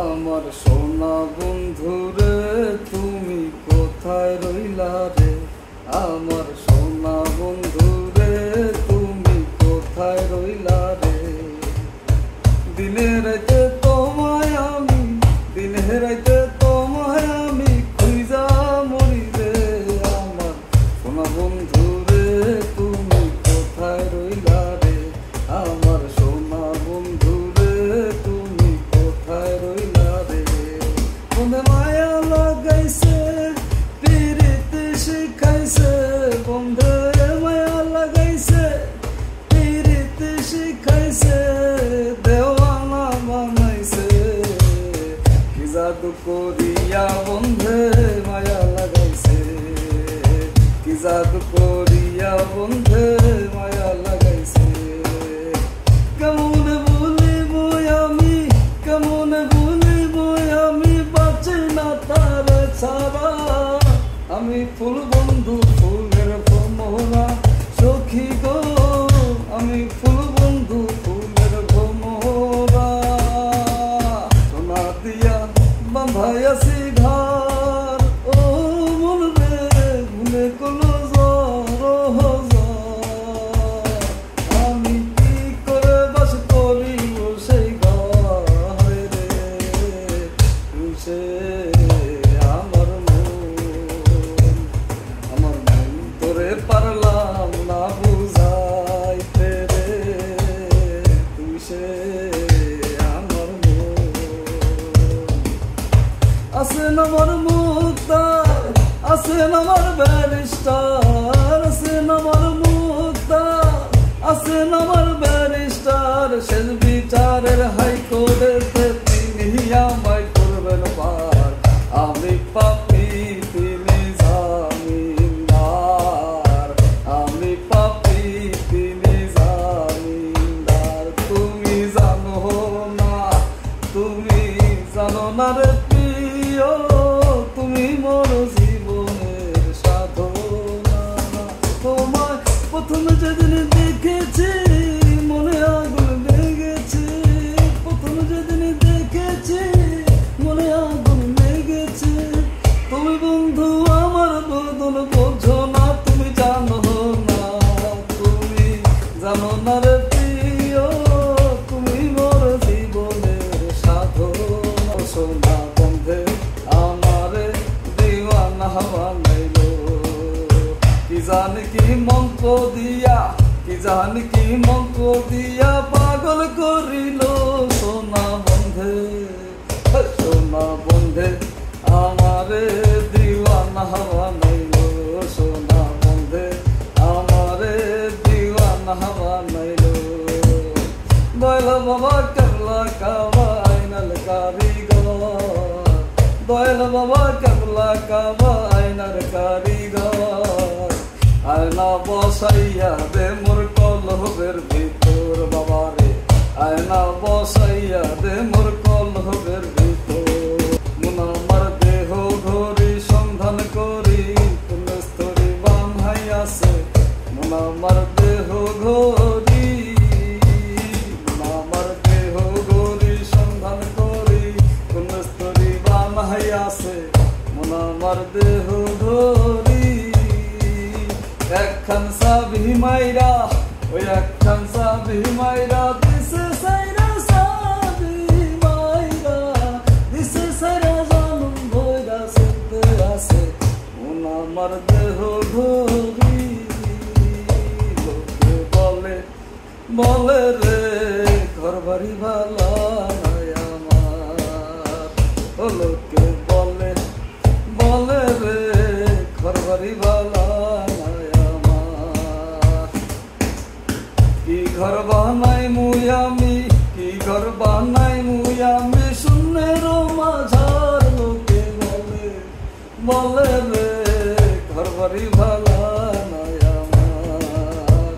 আমার সোনা বন্ধুরে তুমি কোথায় রইলা রে? আমার সোনা বন্ধুরে তুমি কোথায় রইলা রে? দিনে রাতে তোমায় আমি, দিনে রাতে তোমায় আমি খুঁজা মরি রে। আমার সোনা বন্ধুরে তুমি কোথায় রইলা রে? আমার সোনা বন্ধুরে তুমি কোথায় রইলা রে? মনে মায়া লাগাইছে পিরিতে শিখাইছে, বন্ধে মায়া লাগাইছে পিরিতে শিখাইছে, দেওয়ানা বানাইছে। কি জাদু করিয়া বন্ধে মায়া লাগাইছে, কি জাদু করিয়া বন্ধে মায়া লাগাইছে। কেমন ভুলিব আমি, কেমন ভুলিব আমি, বাঁচি না তার ছাড়া। আমি ফুল বন্ধু ফুলের ভ্রমরা সখী গো, আমি ফুল বন্ধু ফুলের ভ্রমরা। সোনা দিয়া বাঁধাইয়াছি ঘর, ও মন রে ভুলে কোনো জ্বর। আমি কি করে বাস করিব সেই ঘরে রে? সে আমার মন তোরে পারলাম না বুঝাইতে রে। তুই সে আমার মন। আছেন আমার মুক্তার, আছেন আমার ব্যারিস্টার, আছেন আমার মুক্তার, আছেন আমার ব্যারিস্টার। শেষ বিচারের হাইকোর্টেতে তিনি আমায় করবেন পার। আমি পাপী তিনি জামিনদার, আমি পাপী তিনি জামিনদার। তুমি জানো না, তুমি জানো না রে প্রিয়, তুমি মোর জীবনের সাধনা। তোমায় প্রথম যেদিন দেখেছি মনে আগুন লেগেছে, প্রথম যেদিন দেখেছি মনে আগুন লেগেছে। তুমি বন্ধু আমার বদল বোঝো না, তুমি জানো না, তুমি জানো না রে প্রিয়, তুমি মোর জীবনের সাধনা। সোনা বন্ধে আমারে দিওয়ানা বানাইলো, কি জানি কি মন্ত্র দিয়া, কি জানি কি মন্ত্র দিয়া পাগল করিল। সোনা বন্ধে, সোনা বন্ধে আমারে দিওয়ানা বানাইলো, সোনা বন্ধে আমারে দিওয়ানা বানাইলো। দয়াল বাবা কেবলা কাবা আইনাল কারিগর, দয়াল বাবা কেবলা কাবা আইনার কারিগর। আয়না বসাইয়া দে মোর কলবের ভিতর বাবা রে, আয়না বসাইয়া দে মোর কলবের ভিতর। মন আমার দেহ ঘড়ি সন্ধান করি কোন স্তরে বাঁধাইয়াছে। মন আমার দেহ ঘড়ি, মন আমার দেহ ঘড়ি সন্ধান করি কোন স্তরে বাঁধাইয়াছে। মন আমার দেহ ঘড়ি একখান সাবি মাইরা, ওই একখান সাবি মাইরা দিছে সাইরা, সাবি মাইরা দিছে সাইরা জানুম ভৈরা সত্যি আছে। মন আমার দেহ ঘড়ি। লোকে বলে, বলে রে ঘর বাড়ি ভালা নাই আমার। ও লোকে বলে, বলে রে ঘর বাড়ি ভালা নাই আমার। কি ঘর বানাই মুই আমি, কি ঘর বানাই মুই আমি, শূন্যের মাঝার। লোকে বলে, বলে রে ঘর বাড়ি ভালা নাই আমার।